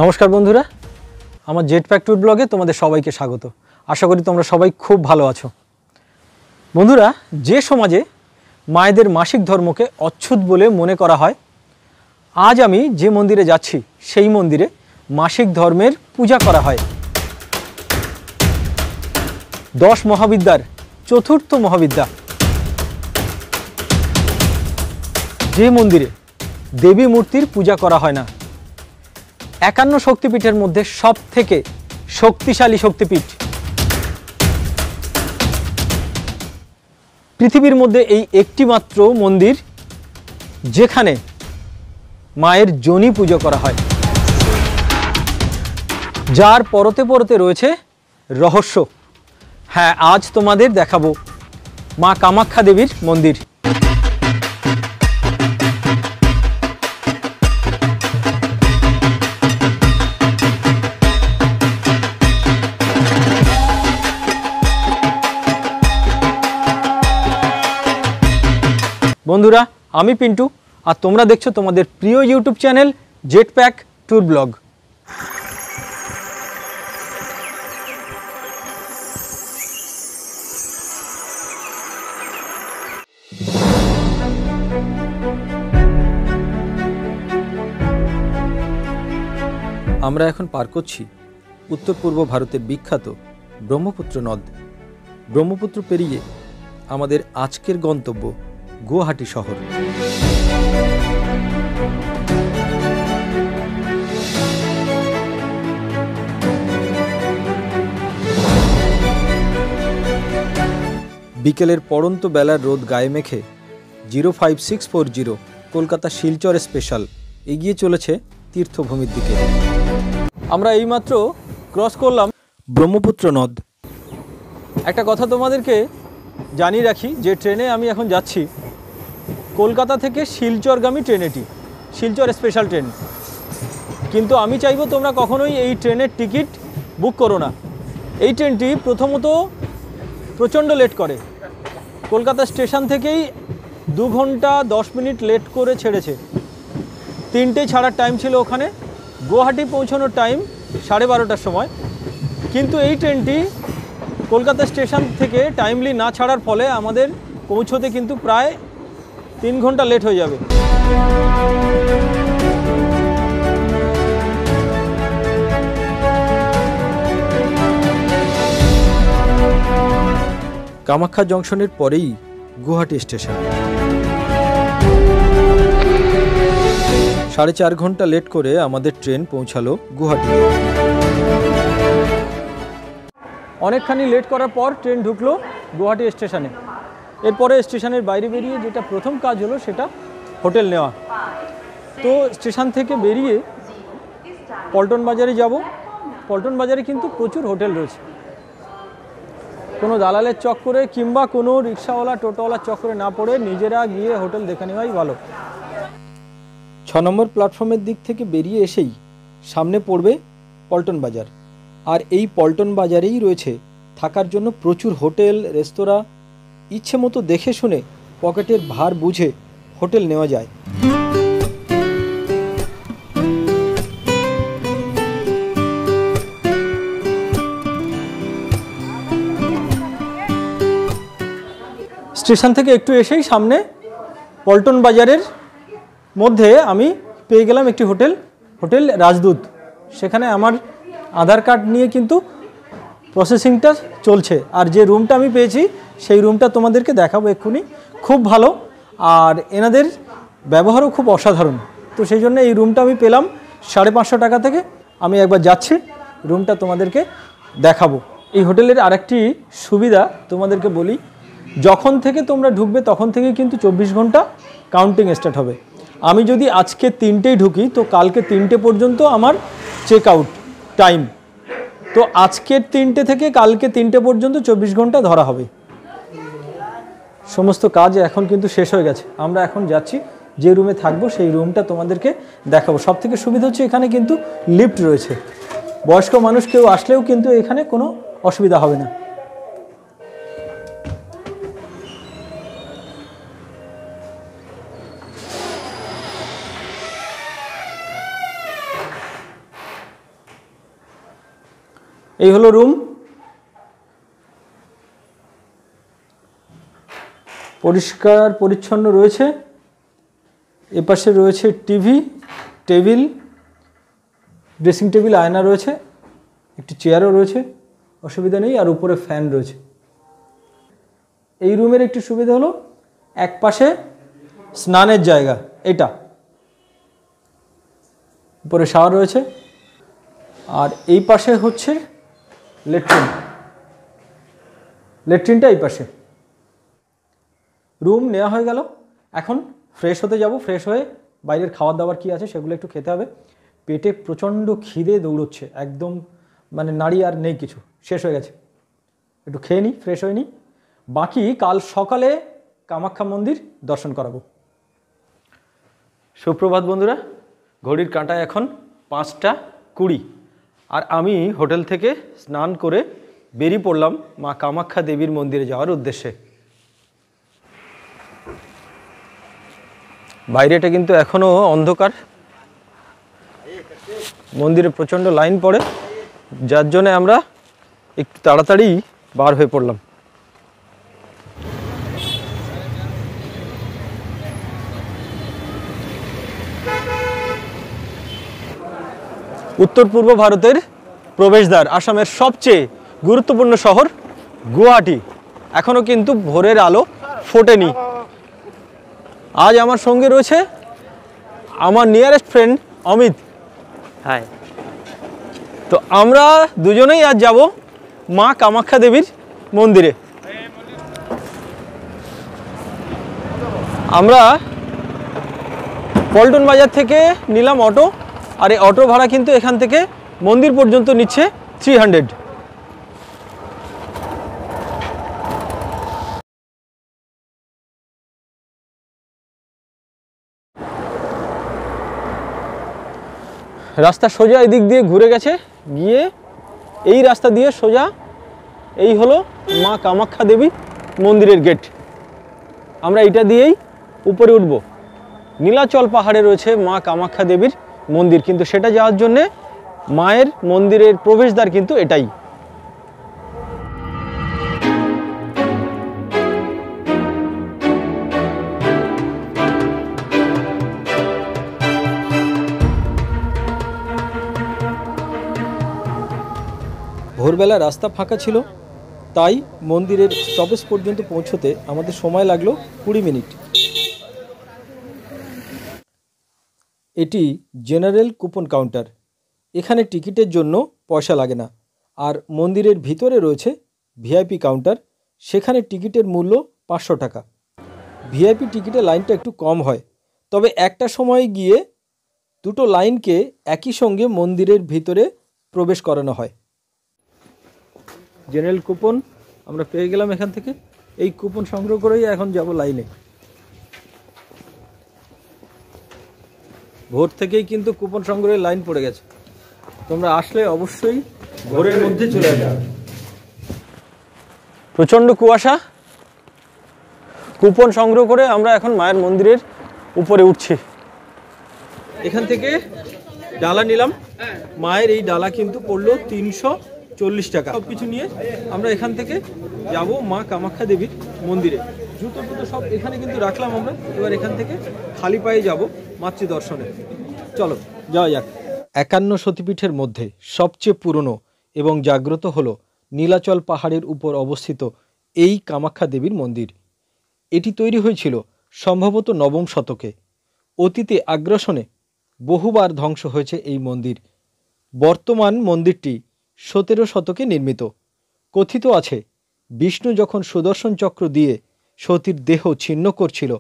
নমস্কার বন্ধুরা, আমার জেটপ্যাক ট্যুর ব্লগে তোমাদের সবাইকে স্বাগত। আশা করি তোমরা সবাই খুব ভালো আছো। বন্ধুরা, যে সমাজে মায়েদের মাসিক ধর্মকে অচ্ছুত বলে মনে করা হয়, আজ আমি যে মন্দিরে যাচ্ছি সেই মন্দিরে মাসিক ধর্মের পূজা করা হয়। 10 মহাবিদ্যার চতুর্থ মহাবিদ্যা, যে মন্দিরে দেবী মূর্তির পূজা করা হয় না। 51 শক্তিপীঠের মধ্যে সব থেকে শক্তিশালী শক্তিপীঠ। পৃথিবীর মধ্যে এই একটি মাত্র মন্দির যেখানে মায়ের যোনি পুজো করা হয়, যার পরতে পরতে রয়েছে রহস্য। হ্যাঁ, আজ তোমাদের দেখাবো মা কামাখ্যা দেবীর মন্দির। বন্ধুরা, আমি পিন্টু আর তোমরা দেখছো তোমাদের প্রিয় YouTube channel Jetpack tour blog. আমরা এখন পার করছি উত্তর পূর্ব ভারতের বিখ্যাত ব্রহ্মপুত্র নদ। ব্রহ্মপুত্র পেরিয়ে আমাদের আজকের গন্তব্য গুয়াহাটি শহর। বিকেলের পড়ন্ত বেলার রোদ গায়ে মেখে 05640 কলকাতা শিলচর স্পেশাল এগিয়ে চলেছে তীর্থভূমির দিকে। আমরা এইমাত্র ক্রস করলাম ব্রহ্মপুত্র নদ। একটা কথা তোমাদেরকে জানিয়ে রাখি যে ট্রেনে আমি এখন যাচ্ছি কলকাতা থেকে শিলচরগামী ট্রেন, এটি শিলচর স্পেশাল ট্রেন। কিন্তু আমি চাইবো তোমরা কখনোই এই ট্রেনের টিকিট বুক করো না। এই ট্রেনটি প্রথমত প্রচণ্ড লেট করে। কলকাতা স্টেশন থেকেই 2 ঘন্টা 10 মিনিট লেট করে ছেড়েছে। 3টেয় ছাড়ার টাইম ছিল ওখানে, গুয়াহাটি পৌঁছানোর টাইম 12:30টার সময়। কিন্তু এই ট্রেনটি কলকাতা স্টেশন থেকে টাইমলি না ছাড়ার ফলে আমাদের পৌঁছতে কিন্তু প্রায় 3 ঘন্টা লেট হয়ে যাবে। কামাখ্যা জংশনের পরেই গুয়াহাটি স্টেশন। 4.5 ঘন্টা লেট করে আমাদের ট্রেন পৌঁছালো গুয়াহাটি। অনেকখানি লেট করার পর ট্রেন ঢুকলো গুয়াহাটি স্টেশনে। এরপরে স্টেশনের বাইরে বেরিয়ে যেটা প্রথম কাজ হলো সেটা হোটেল নেওয়া। তো স্টেশন থেকে বেরিয়ে পল্টন বাজারে যাব। পল্টন বাজারে কিন্তু প্রচুর হোটেল রয়েছে। কোনো দালালের চক্করে কিংবা কোনো রিক্সাওয়ালা টোটোওয়ালার চক্করে না পড়ে নিজেরা গিয়ে হোটেল দেখে নেওয়াই ভালো। 6 নম্বর প্ল্যাটফর্মের দিক থেকে বেরিয়ে এসেই সামনে পড়বে পল্টন বাজার। আর এই পল্টন বাজারেই রয়েছে থাকার জন্য প্রচুর হোটেল, রেস্তোরাঁ। ইচ্ছে মতো দেখে শুনে পকেটের ভার বুঝে হোটেল নেওয়া যায়। স্টেশন থেকে একটু এসেই সামনে পল্টন বাজারের মধ্যে আমি পেয়ে গেলাম একটি হোটেল, হোটেল রাজদূত। সেখানে আমার আধার কার্ড নিয়ে কিন্তু প্রসেসিংটা চলছে। আর যে রুমটা আমি পেয়েছি সেই রুমটা তোমাদেরকে দেখাবো এক্ষুনি। খুব ভালো, আর এনাদের ব্যবহারও খুব অসাধারণ। তো সেই জন্য এই রুমটা আমি পেলাম 550 টাকা থেকে। আমি একবার যাচ্ছি, রুমটা তোমাদেরকে দেখাবো। এই হোটেলের আরেকটি সুবিধা তোমাদেরকে বলি, যখন থেকে তোমরা ঢুকবে তখন থেকে কিন্তু 24 ঘন্টা কাউন্টিং স্টার্ট হবে। আমি যদি আজকে 3টেই ঢুকি তো কালকে 3টে পর্যন্ত আমার চেক আউট টাইম। তো আজকের 3টে থেকে কালকে 3টে পর্যন্ত 24 ঘন্টা ধরা হবে। সমস্ত কাজ এখন কিন্তু শেষ হয়ে গেছে। আমরা এখন যাচ্ছি যে রুমে থাকবো সেই রুমটা তোমাদেরকে দেখাবো। সব থেকে সুবিধা হচ্ছে এখানে কিন্তু লিফট রয়েছে। বয়স্ক মানুষ কেউ আসলেও কিন্তু এখানে কোনো অসুবিধা হবে না। এই হলো রুম। পরিষ্কার পরিচ্ছন্ন রয়েছে। এপাশে রয়েছে টিভি, টেবিল, ড্রেসিং টেবিল, আয়না রয়েছে, একটি চেয়ারও রয়েছে, অসুবিধা নেই। আর উপরে ফ্যান রয়েছে। এই রুমের একটি সুবিধা হলো এক পাশে স্নানের জায়গা, এটা উপরে শাওয়ার রয়েছে, আর এই পাশে হচ্ছে ল্যাট্রিন। ল্যাট্রিনটা এই পাশে। রুম নেওয়া হয়ে গেল। এখন ফ্রেশ হতে যাব। ফ্রেশ হয়ে বাইরের খাবার দাবার কী আছে সেগুলো একটু খেতে হবে। পেটে প্রচণ্ড খিদে দৌড়চ্ছে, একদম মানে নাড়ি আর নেই, কিছু শেষ হয়ে গেছে। একটু খেয়ে নিই, ফ্রেশ হয়ে নিই। বাকি কাল সকালে কামাখ্যা মন্দির দর্শন করাবো। সুপ্রভাত বন্ধুরা, ঘড়ির কাঁটায় এখন 5টা 20, আর আমি হোটেল থেকে স্নান করে বেরিয়ে পড়লাম মা কামাখ্যা দেবীর মন্দিরে যাওয়ার উদ্দেশ্যে। বাইরেটা কিন্তু এখনও অন্ধকার, মন্দিরে প্রচণ্ড লাইন পড়ে, যার জন্যে আমরা একটু তাড়াতাড়ি বার হয়ে পড়লাম। উত্তর পূর্ব ভারতের প্রবেশদ্বার, আসামের সবচেয়ে গুরুত্বপূর্ণ শহর গুয়াহাটি। এখনও কিন্তু ভোরের আলো ফোটেনি। আজ আমার সঙ্গে রয়েছে আমার নিয়ারেস্ট ফ্রেন্ড অমিত। হাই। তো আমরা দুজনেই আজ যাব মা কামাখ্যা দেবীর মন্দিরে। আমরা পল্টন বাজার থেকে নিলাম অটো, আর এই অটো ভাড়া কিন্তু এখান থেকে মন্দির পর্যন্ত নিচ্ছে 300। রাস্তা সোজা এদিক দিয়ে ঘুরে গেছে, গিয়ে এই রাস্তা দিয়ে সোজা এই হলো মা কামাখ্যা দেবী মন্দিরের গেট। আমরা এটা দিয়েই উপরে উঠব। নীলাচল পাহাড়ে রয়েছে মা কামাখ্যা দেবীর মন্দির, কিন্তু সেটা যাওয়ার জন্যে মায়ের মন্দিরের প্রবেশদ্বার কিন্তু এটাই। ভোরবেলা রাস্তা ফাঁকা ছিল, তাই মন্দিরের স্টপেজ পর্যন্ত পৌঁছতে আমাদের সময় লাগলো 20 মিনিট। এটি জেনারেল কুপন কাউন্টার। এখানে টিকিটের জন্য পয়সা লাগে না। আর মন্দিরের ভিতরে রয়েছে ভিআইপি কাউন্টার, সেখানে টিকিটের মূল্য 500 টাকা। ভিআইপি টিকিটের লাইনটা একটু কম হয়, তবে একটা সময় গিয়ে দুটো লাইনকে একই সঙ্গে মন্দিরের ভিতরে প্রবেশ করানো হয়। জেনারেল কুপন আমরা পেয়ে গেলাম এখান থেকে। এই কুপন সংগ্রহ করেই এখন যাব লাইনে। ভোর থেকেই কিন্তু কুপন সংগ্রহের লাইন পড়ে গেছে। তোমরা আসলে অবশ্যই ভোরের মধ্যে চলে যাবে। প্রচণ্ড কুয়াশা। কুপন সংগ্রহ করে আমরা এখন মায়ের মন্দিরের উপরে উঠছি। এখান থেকে ডালা নিলাম। মায়ের এই ডালা কিন্তু পড়লো 340 টাকা। সব কিছু নিয়ে আমরা এখান থেকে যাব মা কামাখ্যা দেবীর মন্দিরে। জুতো টুতো সব এখানে কিন্তু রাখলাম আমরা। এবার এখান থেকে খালি পায়ে যাব মাতৃ দর্শনে। চলো যাওয়া যাক। 51 সতীপীঠের মধ্যে সবচেয়ে পুরনো এবং জাগ্রত হলো নীলাচল পাহাড়ের উপর অবস্থিত এই কামাখ্যা দেবীর মন্দির। এটি তৈরি হয়েছিল সম্ভবত 9ম শতকে। অতীতে আগ্রাসনে বহুবার ধ্বংস হয়েছে এই মন্দির। বর্তমান মন্দিরটি 17 শতকে নির্মিত। কথিত আছে, বিষ্ণু যখন সুদর্শন চক্র দিয়ে সতীর দেহ ছিন্ন করছিল,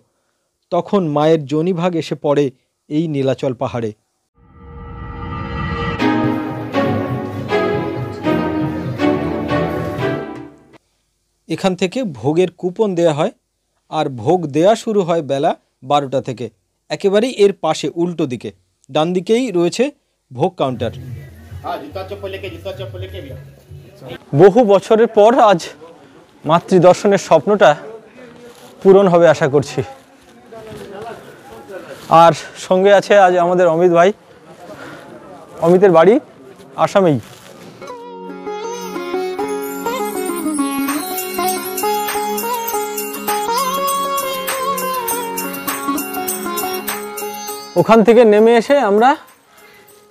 তখন মায়ের যোনিভাগ এসে পড়ে এই নীলাচল পাহাড়ে। এখান থেকে ভোগের কুপন দেয়া হয়, আর ভোগ দেয়া শুরু হয় বেলা 12টা থেকে। একেবারেই এর পাশে উল্টো দিকে ডান দিকেই রয়েছে ভোগ কাউন্টার। বহু বছরের পর আজ মাতৃ দর্শনের স্বপ্নটা পূরণ হবে আশা করছি। আর সঙ্গে আছে আজ আমাদের অমিত ভাই। অমিতের বাড়ি আসামেই। ওখান থেকে নেমে এসে আমরা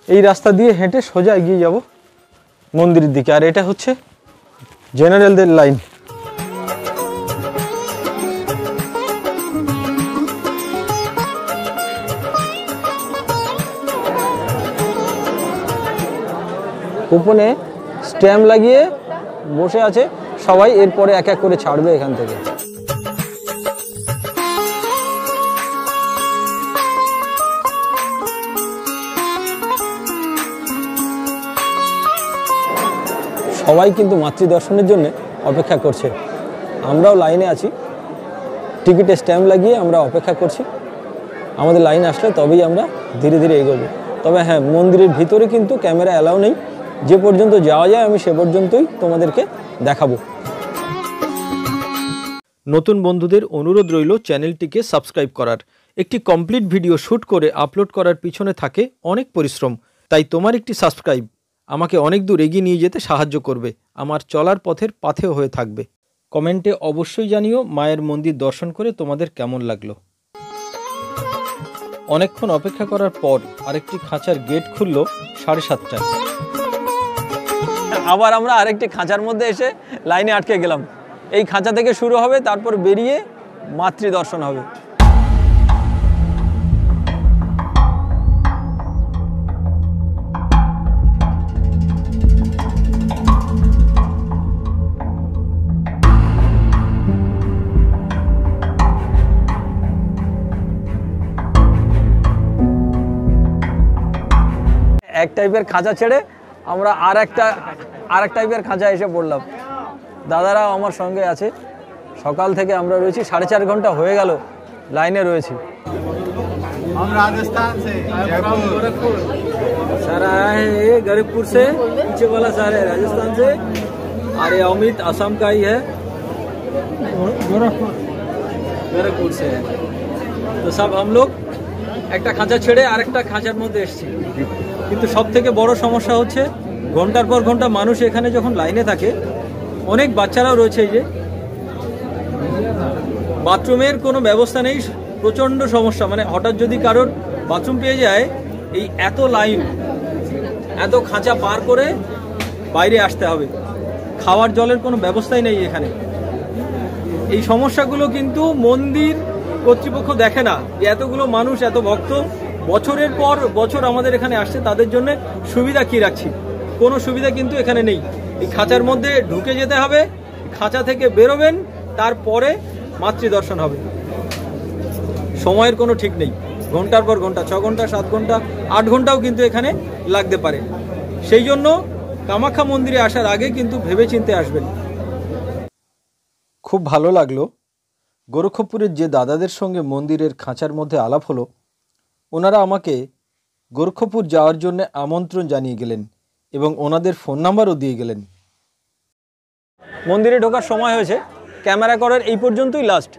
এই রাস্তা দিয়ে হেঁটে সোজা এগিয়ে যাব মন্দিরের দিকে। আর এটা হচ্ছে জেনারেলদের লাইন। কুপনে স্ট্যাম্প লাগিয়ে বসে আছে সবাই, এরপরে এক এক করে ছাড়বে এখান থেকে। সবাই কিন্তু মাতৃদর্শনের জন্য অপেক্ষা করছে, আমরাও লাইনে আছি, টিকিটে স্ট্যাম্প লাগিয়ে আমরা অপেক্ষা করছি। আমাদের লাইন আসলে তবেই আমরা ধীরে ধীরে এগোবো। তবে হ্যাঁ, মন্দিরের ভিতরে কিন্তু ক্যামেরা অ্যালাউ নেই, যে পর্যন্ত যাওয়া যায় আমি সে পর্যন্তই তোমাদেরকে দেখাবো। নতুন বন্ধুদের অনুরোধ রইল চ্যানেলটিকে সাবস্ক্রাইব করার। একটি কমপ্লিট ভিডিও শ্যুট করে আপলোড করার পিছনে থাকে অনেক পরিশ্রম, তাই তোমার একটি সাবস্ক্রাইব আমাকে অনেক দূর এগিয়ে নিয়ে যেতে সাহায্য করবে, আমার চলার পথের পাথেয় হয়ে থাকবে। কমেন্টে অবশ্যই জানিও মায়ের মন্দির দর্শন করে তোমাদের কেমন লাগলো। অনেকক্ষণ অপেক্ষা করার পর আরেকটি খাঁচার গেট খুলল 7:30টায়। আবার আমরা আরেকটি খাঁচার মধ্যে এসে লাইনে আটকে গেলাম। এই খাঁচা থেকে শুরু হবে, তারপর বেরিয়ে মাতৃদর্শন হবে। এক টাইপের খাঁচা ছেড়ে আমরা আর এক টাইপের খাঁচা এসে পড়লাম। দাদারাও আমার সঙ্গে আছে, সকাল থেকে আমরা রয়েছি, 4.5 ঘন্টা হয়ে গেল লাইনে রয়েছি। हम राजस्थान से गोरखपुर सर आए हैं गोरखपुर से, पीछे वाला सर है राजस्थान से, और ये अमित असम का ही है, गोरखपुर से है। तो सब हम लोग একটা খাঁচা ছেড়ে আরেকটা খাঁচার মধ্যে এসেছি। কিন্তু সব থেকে বড় সমস্যা হচ্ছে ঘন্টার পর ঘন্টা মানুষ এখানে যখন লাইনে থাকে, অনেক বাচ্চারাও রয়েছে, এই যে বাথরুমের কোনো ব্যবস্থা নেই, প্রচণ্ড সমস্যা। মানে হঠাৎ যদি কারোর বাথরুম পেয়ে যায়, এই এত লাইন, এত খাঁচা পার করে বাইরে আসতে হবে, খাওয়ার জলের কোনো ব্যবস্থাই নেই এখানে। এই সমস্যাগুলো কিন্তু মন্দির কর্তৃপক্ষ দেখে না, যে এতগুলো মানুষ, এত ভক্ত বছরের পর বছর আমাদের এখানে আসছে, তাদের জন্য সুবিধা কি রাখছি? কোনো সুবিধা কিন্তু এখানে নেই। এই খাঁচার মধ্যে ঢুকে যেতে হবে, খাঁচা থেকে বেরোবেন, তারপরে মাতৃদর্শন হবে। সময়ের কোনো ঠিক নেই, ঘন্টার পর ঘন্টা, 6 ঘন্টা, 7 ঘন্টা, 8 ঘন্টাও কিন্তু এখানে লাগতে পারে। সেই জন্য কামাখ্যা মন্দিরে আসার আগে কিন্তু ভেবে চিন্তে আসবেন। খুব ভালো লাগলো গোরক্ষপুরের যে দাদাদের সঙ্গে মন্দিরের খাঁচার মধ্যে আলাপ হলো, ওনারা আমাকে গোরক্ষপুর যাওয়ার জন্য আমন্ত্রণ জানিয়ে গেলেন এবং ওনাদের ফোন নাম্বারও দিয়ে গেলেন। মন্দিরে ঢোকার সময় হয়েছে, ক্যামেরা করার এই পর্যন্তই লাস্ট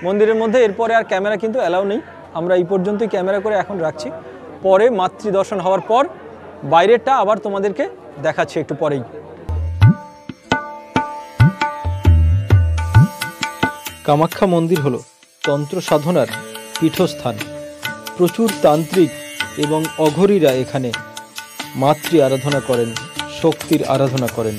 মন্দিরের মধ্যে, এরপরে আর ক্যামেরা কিন্তু অ্যালাউ নেই। আমরা এই পর্যন্তই ক্যামেরা করে এখন রাখছি, পরে মাতৃদর্শন হওয়ার পর বাইরেরটা আবার তোমাদেরকে দেখাচ্ছি একটু পরেই। কামাখ্যা মন্দির হলো তন্ত্র সাধনার পীঠস্থান। প্রচুর তান্ত্রিক এবং অঘরীরা এখানে মাতৃ আরাধনা করেন, শক্তির আরাধনা করেন।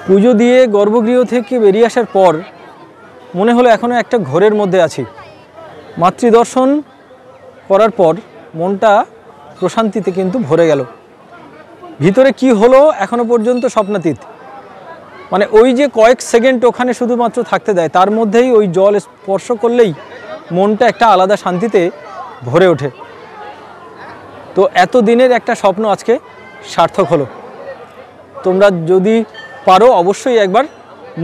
পুজো দিয়ে গর্ভগৃহ থেকে বেরিয়ে আসার পর মনে হলো এখনও একটা ঘোরের মধ্যে আছি। মাতৃদর্শন করার পর মনটা প্রশান্তিতে কিন্তু ভরে গেল। ভিতরে কি হলো এখনো পর্যন্ত স্বপ্নাতীত। মানে ওই যে কয়েক সেকেন্ড ওখানে শুধুমাত্র থাকতে দেয়, তার মধ্যেই ওই জল স্পর্শ করলেই মনটা একটা আলাদা শান্তিতে ভরে ওঠে। তো এত দিনের একটা স্বপ্ন আজকে সার্থক হলো। তোমরা যদি পারো অবশ্যই একবার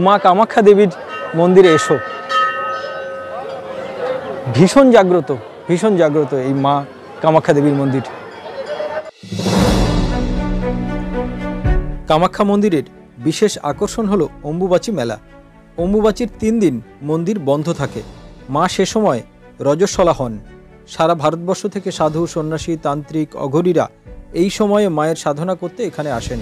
মা কামাখ্যা দেবীর মন্দিরে এসো। ভীষণ জাগ্রত এই মা কামাখ্যা দেবীর মন্দির। কামাখ্যা মন্দিরের বিশেষ আকর্ষণ হলো অম্বুবাচী মেলা। অম্বুবাচীর 3 দিন মন্দির বন্ধ থাকে। মা সে সময় রজস্বলা হন। সারা ভারতবর্ষ থেকে সাধু, সন্ন্যাসী, তান্ত্রিক, অঘরীরা এই সময়ে মায়ের সাধনা করতে এখানে আসেন।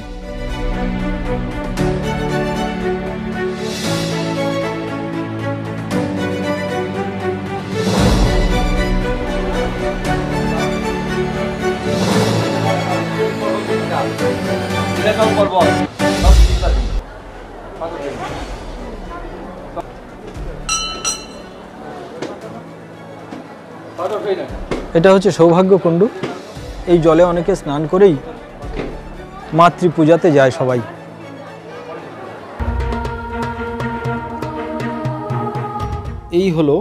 এটা হচ্ছে সৌভাগ্য কুণ্ডু। এই জলে অনেকে স্নান করেই মাতৃপূজাতে যায় সবাই। এই হলো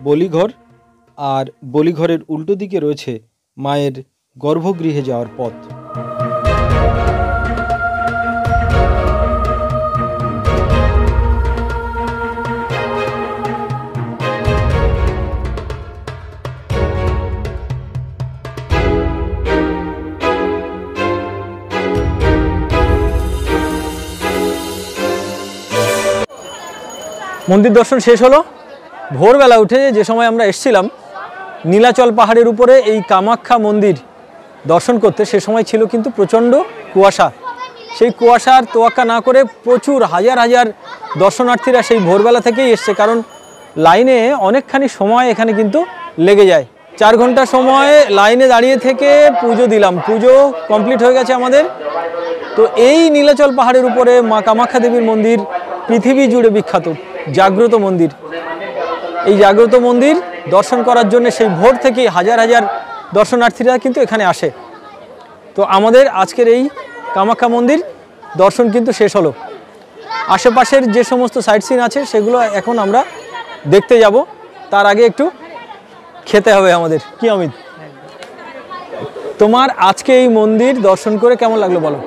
বলিঘর, আর বলিঘরের উল্টো দিকে রয়েছে মায়ের গর্ভগৃহে যাওয়ার পথ। মন্দির দর্শন শেষ হলো। ভোরবেলা উঠে যে সময় আমরা এসেছিলাম নীলাচল পাহাড়ের উপরে এই কামাখ্যা মন্দির দর্শন করতে, সে সময় ছিল কিন্তু প্রচণ্ড কুয়াশা। সেই কুয়াশার তোয়াক্কা না করে প্রচুর হাজার দর্শনার্থীরা সেই ভোরবেলা থেকেই এসছে, কারণ লাইনে অনেকখানি সময় এখানে কিন্তু লেগে যায়। 4 ঘন্টা সময় লাইনে দাঁড়িয়ে থেকে পুজো দিলাম। পুজো কমপ্লিট হয়ে গেছে আমাদের। তো এই নীলাচল পাহাড়ের উপরে মা কামাখ্যা দেবীর মন্দির পৃথিবী জুড়ে বিখ্যাত জাগ্রত মন্দির। এই জাগ্রত মন্দির দর্শন করার জন্য সেই ভোর থেকেই হাজার দর্শনার্থীরা কিন্তু এখানে আসে। তো আমাদের আজকের এই কামাখ্যা মন্দির দর্শন কিন্তু শেষ হলো। আশেপাশের যে সমস্ত সাইট সিন আছে সেগুলো এখন আমরা দেখতে যাব। তার আগে একটু খেতে হবে আমাদের। কি অমিত, তোমার আজকে এই মন্দির দর্শন করে কেমন লাগলো বলো?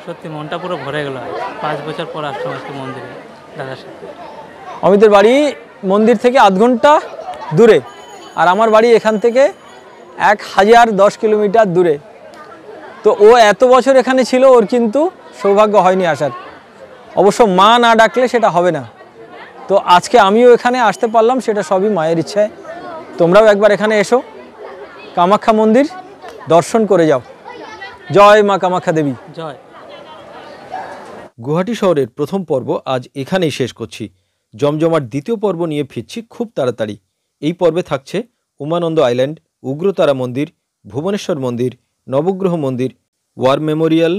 সত্যি মনটা পুরো ভরে গেল। 5 বছর পর আসলাম আজকে মন্দিরে দাদার সাথে। অমিতের বাড়ি মন্দির থেকে আধ ঘন্টা দূরে, আর আমার বাড়ি এখান থেকে 1010 কিলোমিটার দূরে। তো ও এত বছর এখানে ছিল, ওর কিন্তু সৌভাগ্য হয়নি আসার। অবশ্য মা না ডাকলে সেটা হবে না। তো আজকে আমিও এখানে আসতে পারলাম, সেটা সবই মায়ের ইচ্ছায়। তোমরাও একবার এখানে এসো, কামাখ্যা মন্দির দর্শন করে যাও। জয় মা কামাখ্যা দেবী জয়। গুয়াহাটি শহরের প্রথম পর্ব আজ এখানেই শেষ করছি। জমজমাট দ্বিতীয় পর্ব নিয়ে ফিরছি খুব তাড়াতাড়ি। এই পর্বে থাকছে উমানন্দ আইল্যান্ড, উগ্রতারা মন্দির, ভুবনেশ্বর মন্দির, নবগ্রহ মন্দির, ওয়ার মেমোরিয়াল,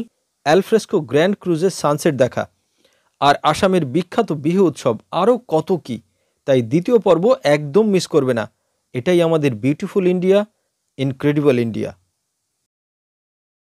অ্যালফ্রেস্কো গ্র্যান্ড ক্রুজের সানসেট দেখা, আর আসামের বিখ্যাত বিহু উৎসব, আরও কত কি। তাই দ্বিতীয় পর্ব একদম মিস করবে না। এটাই আমাদের বিউটিফুল ইন্ডিয়া, ইনক্রেডিবল ইন্ডিয়া।